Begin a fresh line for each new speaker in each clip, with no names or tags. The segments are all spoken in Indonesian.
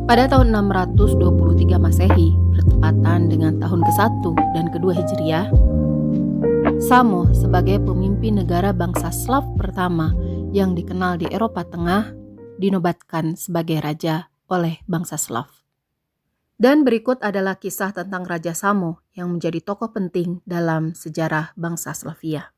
Pada tahun 623 Masehi, bertepatan dengan tahun ke-1 dan ke-2 Hijriah, Samo sebagai pemimpin negara bangsa Slav pertama yang dikenal di Eropa Tengah dinobatkan sebagai raja oleh bangsa Slav. Dan berikut adalah kisah tentang Raja Samo yang menjadi tokoh penting dalam sejarah bangsa Slavia.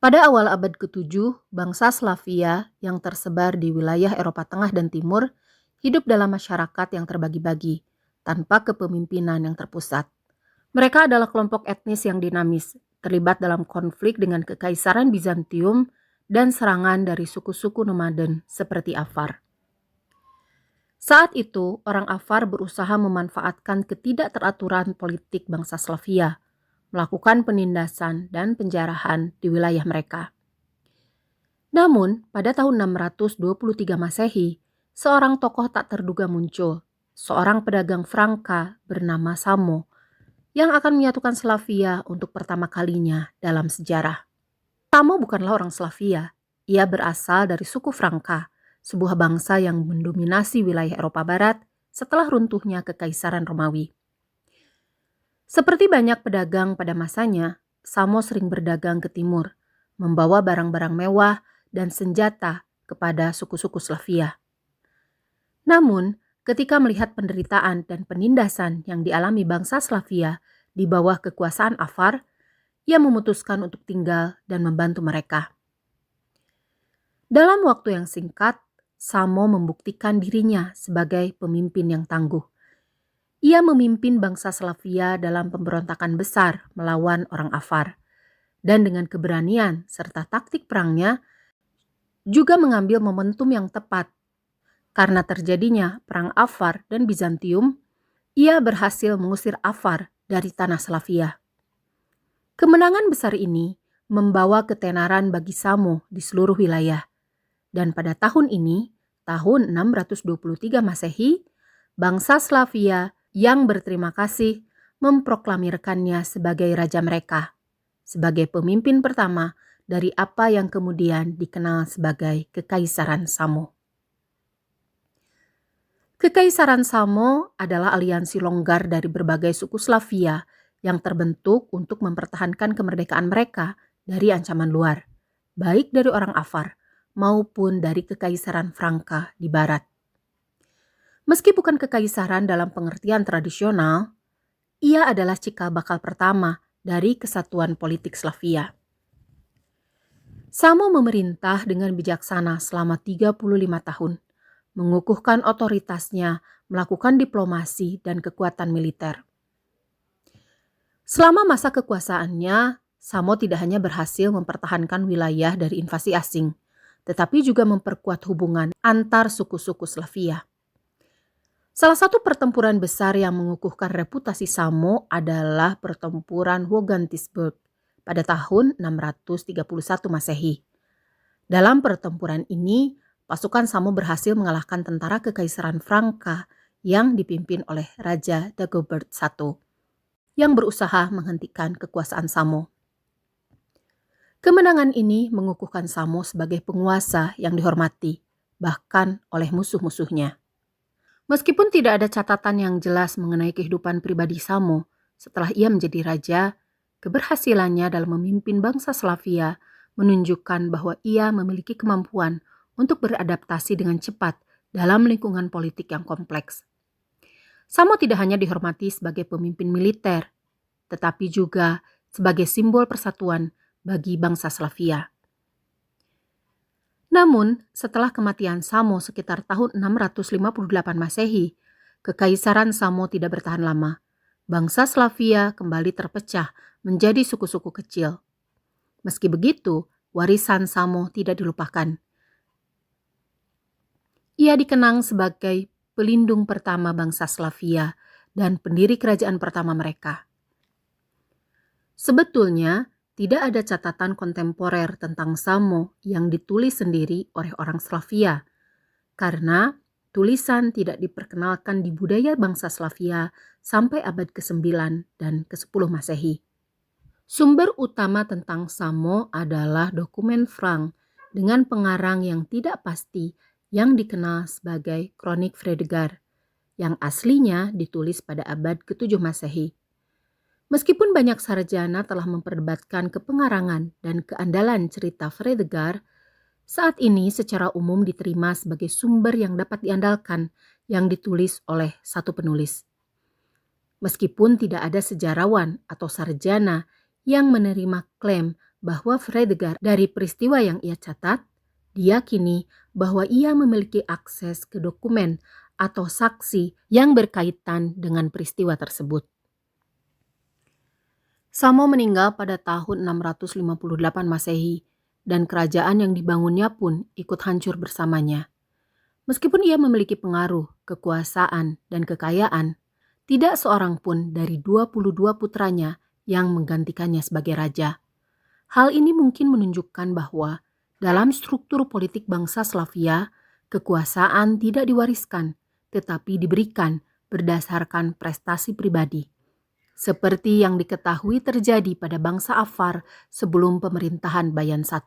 Pada awal abad ke-7, bangsa Slavia yang tersebar di wilayah Eropa Tengah dan Timur hidup dalam masyarakat yang terbagi-bagi, tanpa kepemimpinan yang terpusat. Mereka adalah kelompok etnis yang dinamis, terlibat dalam konflik dengan Kekaisaran Bizantium dan serangan dari suku-suku nomaden seperti Avar. Saat itu, orang Avar berusaha memanfaatkan ketidakteraturan politik bangsa Slavia, melakukan penindasan dan penjarahan di wilayah mereka. Namun, pada tahun 623 Masehi, seorang tokoh tak terduga muncul, seorang pedagang Franka bernama Samo, yang akan menyatukan Slavia untuk pertama kalinya dalam sejarah. Samo bukanlah orang Slavia, ia berasal dari suku Franka, sebuah bangsa yang mendominasi wilayah Eropa Barat setelah runtuhnya Kekaisaran Romawi. Seperti banyak pedagang pada masanya, Samo sering berdagang ke timur, membawa barang-barang mewah dan senjata kepada suku-suku Slavia. Namun, ketika melihat penderitaan dan penindasan yang dialami bangsa Slavia di bawah kekuasaan Avar, ia memutuskan untuk tinggal dan membantu mereka. Dalam waktu yang singkat, Samo membuktikan dirinya sebagai pemimpin yang tangguh. Ia memimpin bangsa Slavia dalam pemberontakan besar melawan orang Avar, dan dengan keberanian serta taktik perangnya juga mengambil momentum yang tepat. Karena terjadinya perang Avar dan Bizantium, ia berhasil mengusir Avar dari tanah Slavia. Kemenangan besar ini membawa ketenaran bagi Samo di seluruh wilayah. Dan pada tahun ini, tahun 623 Masehi, bangsa Slavia yang berterima kasih memproklamirkannya sebagai raja mereka, sebagai pemimpin pertama dari apa yang kemudian dikenal sebagai Kekaisaran Samo. Kekaisaran Samo adalah aliansi longgar dari berbagai suku Slavia yang terbentuk untuk mempertahankan kemerdekaan mereka dari ancaman luar, baik dari orang Avar maupun dari Kekaisaran Franka di barat. Meski bukan kekaisaran dalam pengertian tradisional, ia adalah cikal bakal pertama dari kesatuan politik Slavia. Samo memerintah dengan bijaksana selama 35 tahun, mengukuhkan otoritasnya, melakukan diplomasi dan kekuatan militer. Selama masa kekuasaannya, Samo tidak hanya berhasil mempertahankan wilayah dari invasi asing, tetapi juga memperkuat hubungan antar suku-suku Slavia. Salah satu pertempuran besar yang mengukuhkan reputasi Samo adalah pertempuran Wogantisburg pada tahun 631 Masehi. Dalam pertempuran ini, pasukan Samo berhasil mengalahkan tentara Kekaisaran Franka yang dipimpin oleh Raja Dagobert I, yang berusaha menghentikan kekuasaan Samo. Kemenangan ini mengukuhkan Samo sebagai penguasa yang dihormati, bahkan oleh musuh-musuhnya. Meskipun tidak ada catatan yang jelas mengenai kehidupan pribadi Samo setelah ia menjadi raja, keberhasilannya dalam memimpin bangsa Slavia menunjukkan bahwa ia memiliki kemampuan untuk beradaptasi dengan cepat dalam lingkungan politik yang kompleks. Samo tidak hanya dihormati sebagai pemimpin militer, tetapi juga sebagai simbol persatuan bagi bangsa Slavia. Namun, setelah kematian Samo sekitar tahun 658 Masehi, Kekaisaran Samo tidak bertahan lama. Bangsa Slavia kembali terpecah menjadi suku-suku kecil. Meski begitu, warisan Samo tidak dilupakan. Ia dikenang sebagai pelindung pertama bangsa Slavia dan pendiri kerajaan pertama mereka. Sebetulnya, tidak ada catatan kontemporer tentang Samo yang ditulis sendiri oleh orang Slavia, karena tulisan tidak diperkenalkan di budaya bangsa Slavia sampai abad ke-9 dan ke-10 Masehi. Sumber utama tentang Samo adalah dokumen Frank dengan pengarang yang tidak pasti yang dikenal sebagai Kronik Fredegar, yang aslinya ditulis pada abad ke-7 Masehi. Meskipun banyak sarjana telah memperdebatkan kepengarangan dan keandalan cerita Fredegar, saat ini secara umum diterima sebagai sumber yang dapat diandalkan yang ditulis oleh satu penulis. Meskipun tidak ada sejarawan atau sarjana yang menerima klaim bahwa Fredegar dari peristiwa yang ia catat, diyakini bahwa ia memiliki akses ke dokumen atau saksi yang berkaitan dengan peristiwa tersebut. Samo meninggal pada tahun 658 Masehi dan kerajaan yang dibangunnya pun ikut hancur bersamanya. Meskipun ia memiliki pengaruh, kekuasaan, dan kekayaan, tidak seorang pun dari 22 putranya yang menggantikannya sebagai raja. Hal ini mungkin menunjukkan bahwa dalam struktur politik bangsa Slavia, kekuasaan tidak diwariskan, tetapi diberikan berdasarkan prestasi pribadi. Seperti yang diketahui terjadi pada bangsa Avar sebelum pemerintahan Bayan I.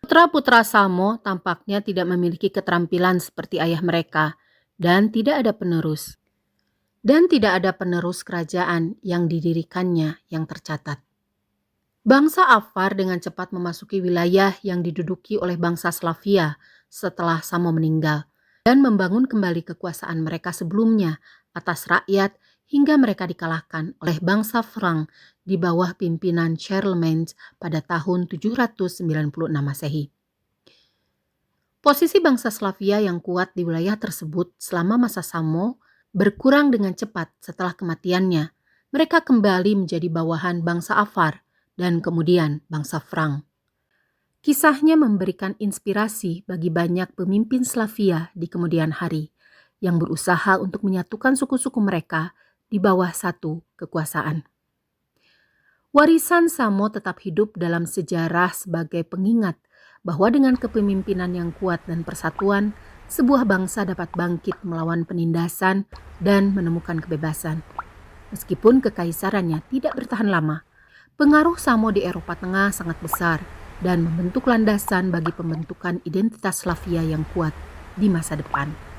Putra-putra Samo tampaknya tidak memiliki keterampilan seperti ayah mereka dan tidak ada penerus. Dan tidak ada penerus kerajaan yang didirikannya yang tercatat. Bangsa Avar dengan cepat memasuki wilayah yang diduduki oleh bangsa Slavia setelah Samo meninggal dan membangun kembali kekuasaan mereka sebelumnya atas rakyat hingga mereka dikalahkan oleh bangsa Frank di bawah pimpinan Charlemagne pada tahun 796 Masehi. Posisi bangsa Slavia yang kuat di wilayah tersebut selama masa Samo berkurang dengan cepat setelah kematiannya. Mereka kembali menjadi bawahan bangsa Avar dan kemudian bangsa Frank. Kisahnya memberikan inspirasi bagi banyak pemimpin Slavia di kemudian hari yang berusaha untuk menyatukan suku-suku mereka di bawah satu kekuasaan. Warisan Samo tetap hidup dalam sejarah sebagai pengingat bahwa dengan kepemimpinan yang kuat dan persatuan, sebuah bangsa dapat bangkit melawan penindasan dan menemukan kebebasan. Meskipun kekaisarannya tidak bertahan lama, pengaruh Samo di Eropa Tengah sangat besar dan membentuk landasan bagi pembentukan identitas Slavia yang kuat di masa depan.